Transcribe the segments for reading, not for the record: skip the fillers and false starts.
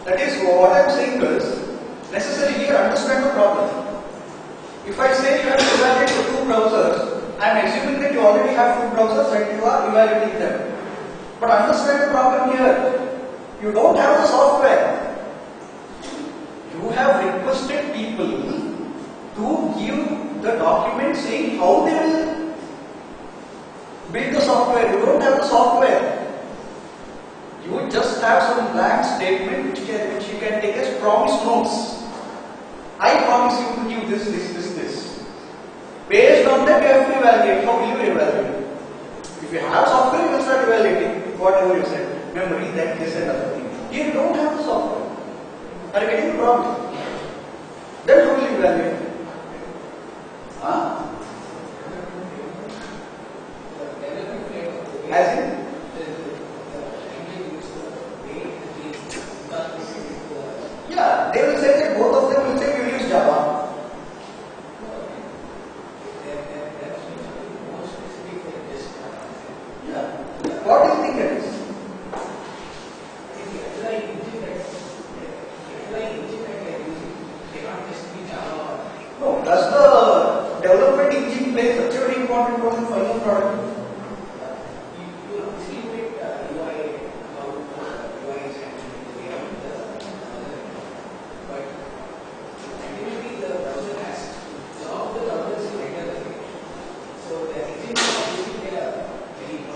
That is, what I am saying is, necessarily here understand the problem. If I say you have to evaluate for 2 browsers, I am assuming that you already have 2 browsers and you are evaluating them. But understand the problem here. You don't have the software. You have requested people to give the document saying how they will build the software. You don't have the software. You just have some blank statement which you can take as promise notes. I promise you to give this. Based on that, you have to evaluate. How will you evaluate? If you have software, you will start evaluating whatever you said. Memory, that, this, and other thing. Here you don't have the software. Are you getting the problem? Then how will you evaluate? Huh? As in? Yeah, they will say that both of them will say we use Java. Yeah. What do you think it is? No, does the development engine play such a very important role in final product?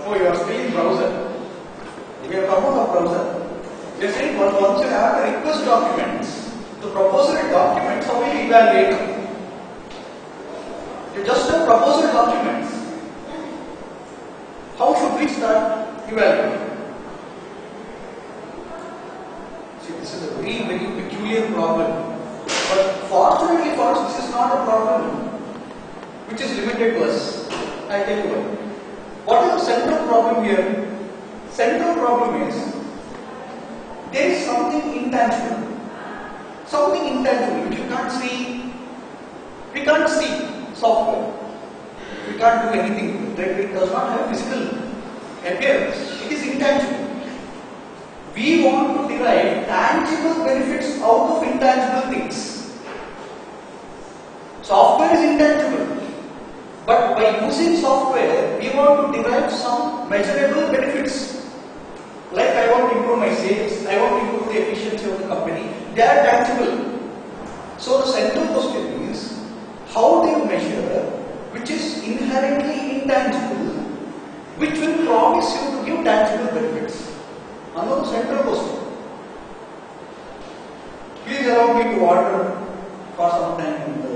Oh, you are still in browser. We are talking about browser. We are saying once you have the request documents, the proposal documents, how will you evaluate them? You just have proposal documents. How should we start evaluating? See, this is a very, very peculiar problem. But fortunately for us, this is not a problem which is limited to us. I tell you why. What is the central problem here? Central problem is there is something intangible. Something intangible which you can't see. We can't see software. We can't do anything with it. It does not have physical appearance. It is intangible. We want to derive tangible benefits out of intangible things. Software is intangible. But by using software, we want to derive some measurable benefits. Like I want to improve my sales, I want to improve the efficiency of the company. They are tangible. So the central question is, how do you measure which is inherently intangible, which will promise you to give tangible benefits? Another central question. Please allow me to wander for some time in the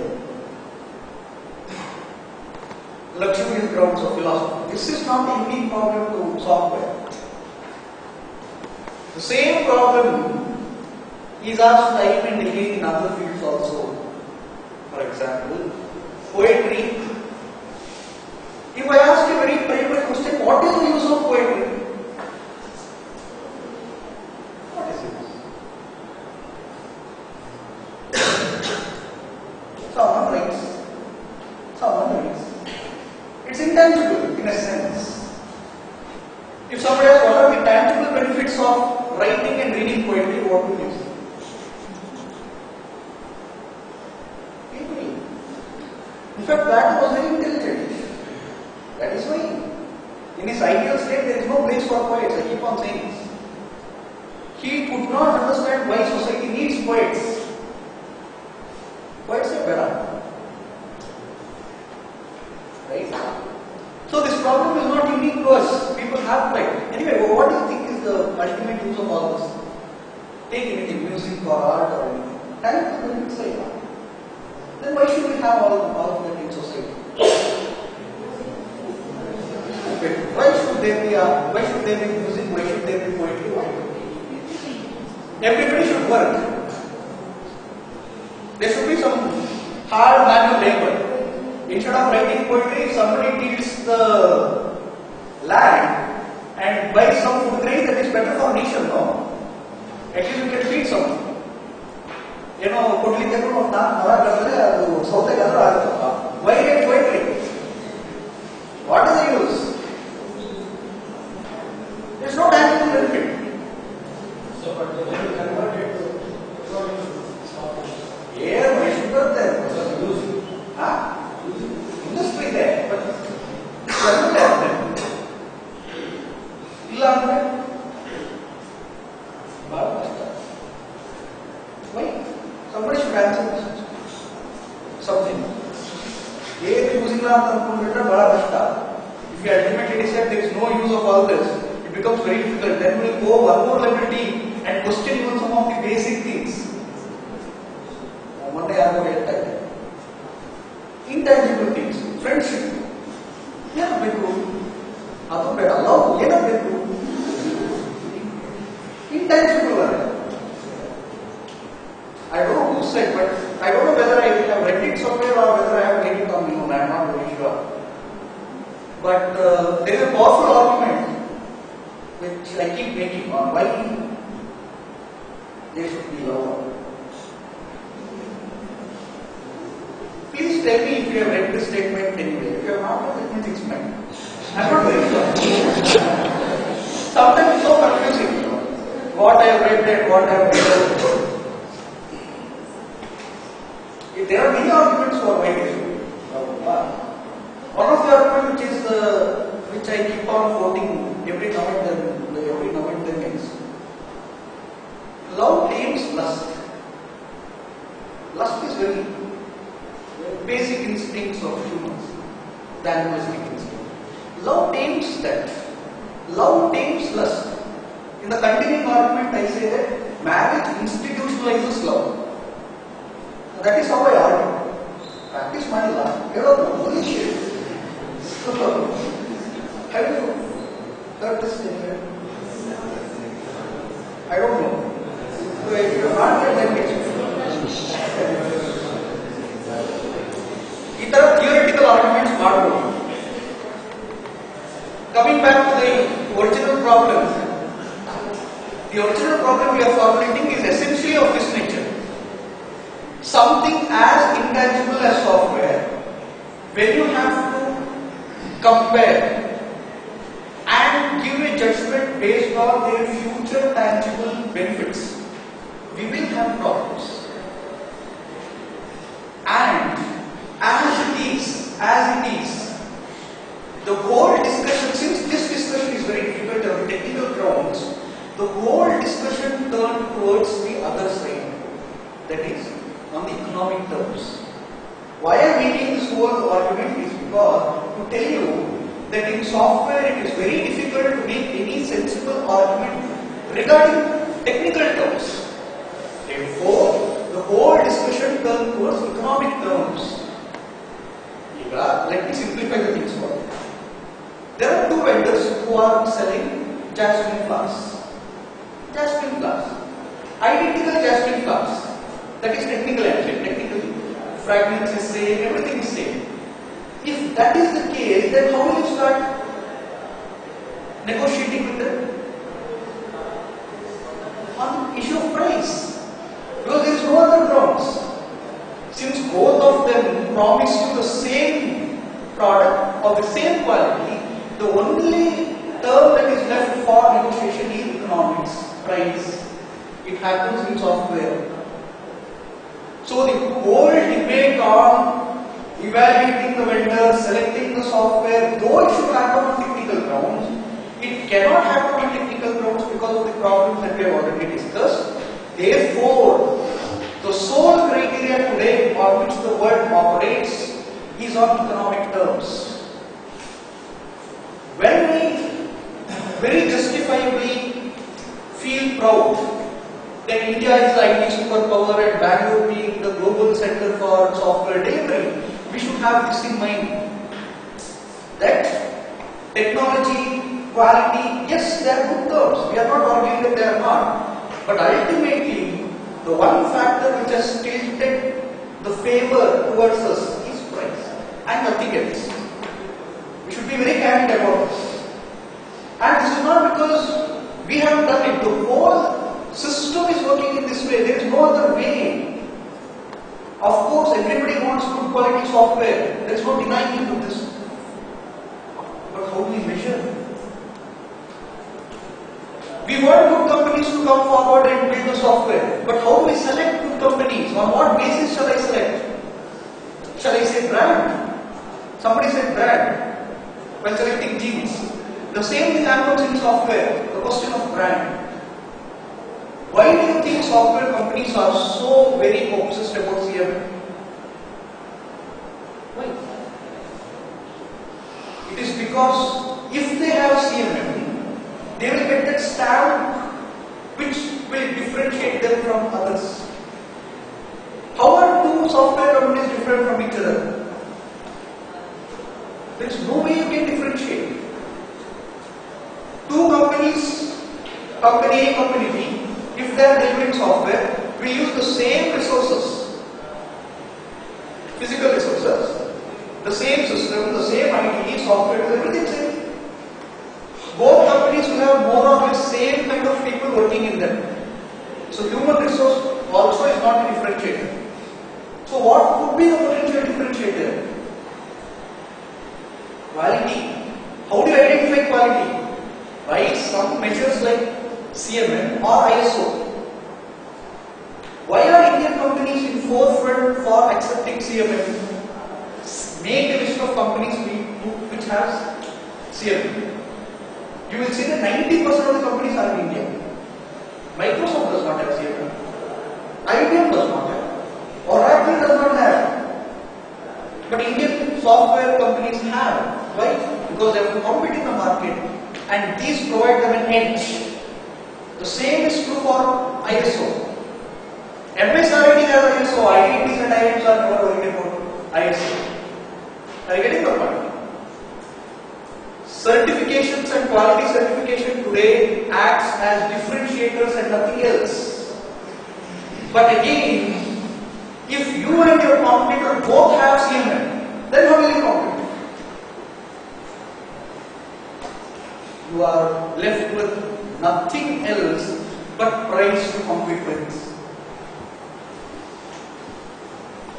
luxurious grounds of philosophy. This is not a unique problem to software. The same problem is asked time and again in other fields also. For example, poetry. If I ask a very primary question, what is the use of poetry? What is it? Someone writes. Someone reads. It's intangible in a sense. If somebody asks what are the tangible benefits of writing and reading poetry, what would you say? In fact, that was very intelligent. That is why, in his ideal state, there is no place for poets. I keep on saying this. He could not understand why society needs poets. Poets are better. Right? So this problem is not unique to us. People have like. Anyway, what do you think is the ultimate use of all this? Take anything, music or art or anything. Tangible benefits like that. Then why should we have all of that in society? Why should there be art? Why should there be music? Why should there be poetry? Why? Everybody should work. There should be some hard manual labor. Instead of writing poetry, if somebody tills the land and buys some food grain, that is better for nation, no? At least we can feed someone. You know, why get poetry? What is the use? There is no tangible benefit. So, but when you convert it to ಏನು use ಇಲ್ಲ ಅಂತ ಅನ್ಕೊಂಡ್ಬಿಟ್ರೆ ಬಹಳ ಕಷ್ಟ. If you ultimately decide there is no use of all this, it becomes very difficult. Then we will go one more level deep and question even some of the basic things. ಮೊನ್ನೆ ಯಾರು ಹೇಳ್ತಾ ಇದ್ದಾರೆ, intangible things, friendship ಏನು ಬೇಕು, ಅದು ಬೇಡ, love ಏನೋ ಬೇಕು, intangible ಅಲ್ಲ. I don't know who said, but I don't know whether I have read it somewhere or whether I have read it on my own. I am not very sure. But there is a powerful argument which I keep making on why there should be love. Please tell me if you have read this statement anyway. If you have not, let me explain. I am not very sure. Sometimes it's so confusing. What I have read and what I have read. There are many arguments for why there should be love. One of the arguments which I keep on quoting every now and then is love tames lust. Lust is very basic instincts of humans, the animalistic instinct. Love tames that. Love tames lust. In the continuing argument, I say that marriage institutionalizes love. That is how I argue. Practice my love. You don't know. Holy shit. Have you heard this anywhere? I don't know. So if you have not heard, then ಈ ತರ theoretical arguments ಮಾಡಬಹುದು. Coming back to the original problem, the original problem we are formulating is essentially of this nature. Something as intangible as software, when you have to compare and give a judgment based on their future tangible benefits, we will have problems. And as it is, the whole discussion, since this discussion is very difficult on technical grounds, the whole discussion turned towards the other side, that is, on the economic terms. Why I am making this whole argument is because to tell you that in software it is very difficult to make any sensible argument regarding technical terms. Therefore, the whole discussion turned towards economic terms. Let me simplify the things for you. There are two vendors who are selling jasmine flowers. Jasmine flowers. Identical jasmine flowers. That is technical entry. Technically, fragments is same, everything is same. If that is the case, then how will you start negotiating with them? On issue of price. Because there is no other grounds. Since both of them promise you the same product of the same quality, the only term that is left for negotiation is economics, price. It happens in software. So the whole debate on evaluating the vendor, selecting the software, though it should happen on technical grounds, it cannot happen on technical grounds because of the problems that we have already discussed. Therefore, the sole criteria today on which the world operates is on economic terms. When we very justifiably feel proud that India is the IT superpower and Bangalore being the global center for software delivery, we should have this in mind. That technology, quality, yes, they are good terms. We are not arguing that they are not. But ultimately, the one factor which has tilted the favor towards us is price and nothing else. We should be very candid about this. And this is not because we have done it. The whole system is working in this way. There is no other way. Of course, everybody wants good quality software. There is no denying into this. But how do we measure? We want good companies to come forward and build the software. But how do we select good companies? On what basis shall I select? Shall I say brand? Somebody said brand when selecting genes. The same thing happens in software. The question of brand. Why do you think software companies are so very obsessed about CMM? Why? because if they have CMM, they will get that stamp which will differentiate them from others. How are two software companies different from each other? There is no way you can differentiate. Two companies, company A, company B, if they are delivering software, we use the same resources, physical resources, the same system, the same IT, software, everything same. Both companies will have more or less same kind of people working in them. So human resource also is not a differentiator. So what could be the potential differentiator? Quality. How do you identify quality? By some measures like CMM or ISO. Why are Indian companies in forefront for accepting CMM? Make a list of companies which has CMM. You will see that 90% of the companies are in India. Microsoft does not have CMM. IBM does not have. Oracle does not have. But Indian software companies have. Why? Because they have to compete in the market and these provide them an edge. The same is true for ISO. MS already has ISO, IITs and IIMs are never worried about ISO. Are you getting the point? Certifications and quality certification today acts as differentiators and nothing else. But again, if you and your competitor both have CMM, then how will you compete? You are left with nothing else but price to compete with.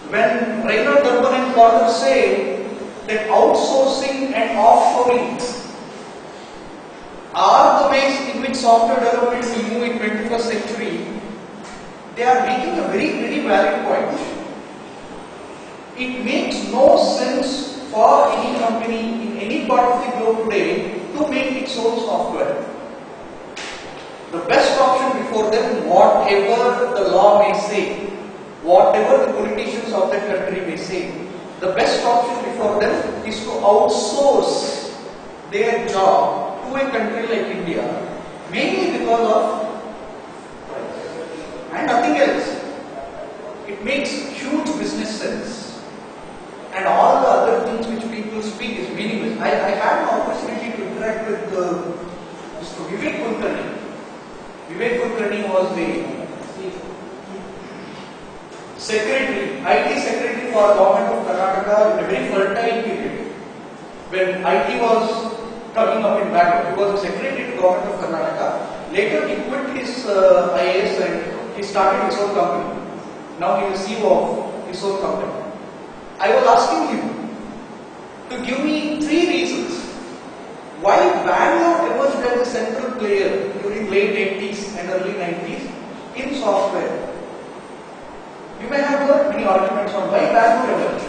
When Reinhard Durban and Carter say that outsourcing and offshoring are the ways in which software development will move in 21st century, they are making a very valid point. It makes no sense for any company in any part of the globe today to make its own software. The best option before them, whatever the law may say, whatever the politicians of that country may say, the best option before them is to outsource their job to a country like India, mainly because of price and nothing else. It makes huge business sense. And all the other things which people speak is meaningless. I had an opportunity to interact with Mr. Vivek Kulkarni. Vivek Kulkarni was the secretary, IT secretary for government of Karnataka in a very fertile period. When IT was coming up in Bangalore, he was the secretary to government of Karnataka. Later he quit his IAS and he started his own company. Now he is CEO of his own company. I was asking him to give me 3 reasons why Bangalore emerged as a central player during late 80s and early 90s in software. You may have heard many arguments on why Bangalore emerged.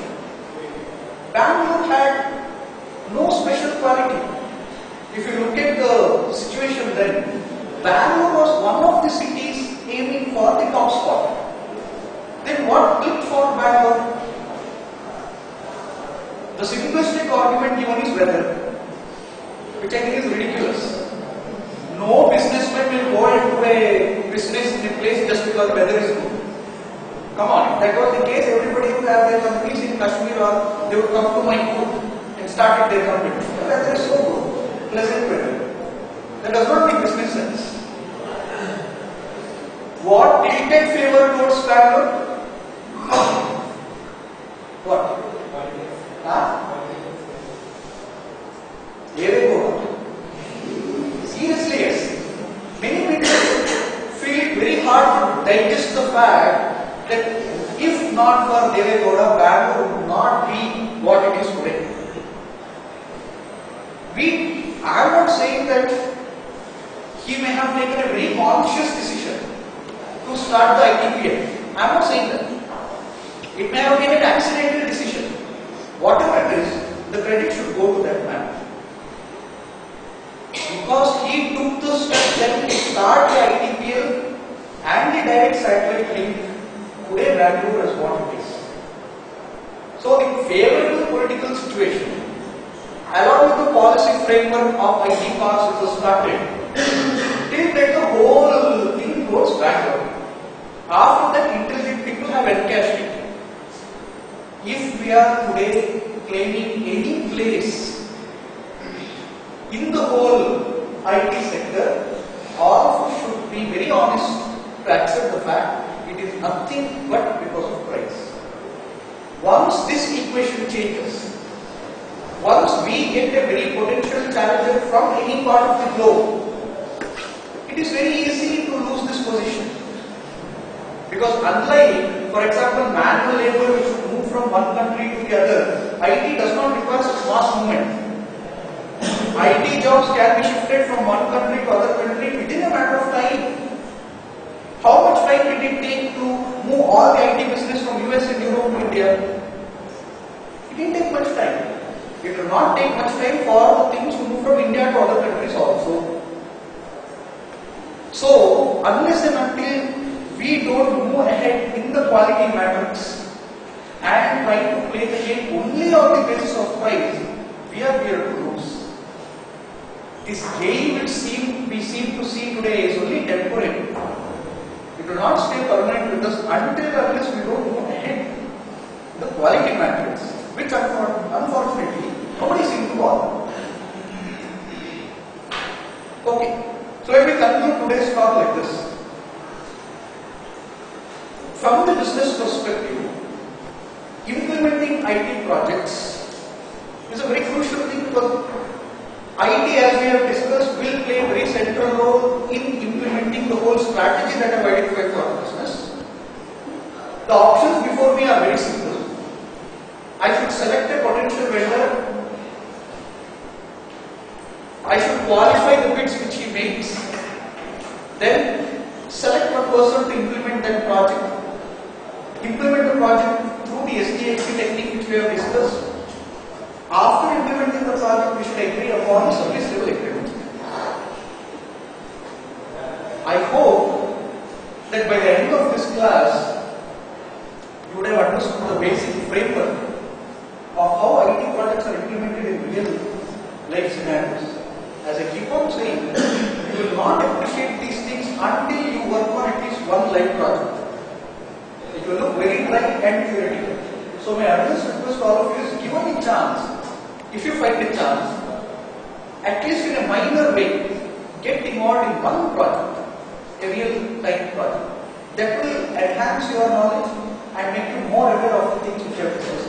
Bangalore had no special quality. If you look at the situation then, Bangalore was one of the cities aiming for the top spot. Then what clicked for Bangalore? The simplistic argument given is weather, which I think is ridiculous. No businessman will go into a business in a place just because the weather is good. Come on, if that was the case, everybody would have their companies in Kashmir or they would come to Mysore and started their company. The weather is so good, pleasant weather. That does not make business sense. What tilted favor towards Bangalore? What? Seriously, yes. Many people feel it very hard to digest the fact that if not for Deve Gowda, Bangalore would not be what it is today. I am not saying that he may have taken a very conscious decision to start the ITPL. I am not saying that. It may have been an accidental decision. Whatever it is, the credit should go to that man. Because he took the step then to start the ITPL and the direct satellite link, today Bangalore is what it is. So the favorable political situation, along with the policy framework of IT parks which was started, till then the whole thing goes backward. After that, intelligent people have encashed it. If we are today claiming any place in the whole IT sector, all of us should be very honest to accept the fact it is nothing but because of price. Once this equation changes, once we get a very potential challenger from any part of the globe, it is very easy to lose this position. Because unlike, for example, manual labor which should move from one country to the other, IT does not require such mass movement. IT jobs can be shifted from one country to other country within a matter of time. How much time did it take to move all the IT business from US and Europe to India? It didn't take much time. It will not take much time for the things to move from India to other countries also. So, unless and until we don't move ahead in the quality matrix and try to play the game only on the basis of price, we are here to lose. This game which we seem to see today is only temporary. It will not stay permanent with us until unless we don't move ahead in the quality matrix, which unfortunately nobody seems to bother. Okay, so let me conclude today's talk like this. From the business perspective, implementing IT projects is a very crucial thing because IT, as we have discussed, will play a very central role in implementing the whole strategy that I have identified for our business. The options before me are very simple. I should select a potential vendor. I should qualify the bids which he makes. Then select one person to implement that project. Implement the project through the SDLC technique which we have discussed. After implementing the project, we should agree upon the service level agreement. I hope that by the end of this class, you would have understood the basic framework of how IT projects are implemented in real life scenarios. As I keep on saying, you will not appreciate these things until you work on at least one live project. It will look very dry and theoretical. So my earnest request to all of you is, given a chance, if you find a chance, at least in a minor way, get involved in one project, a real life project. That will enhance your knowledge and make you more aware of the things which you have discussed.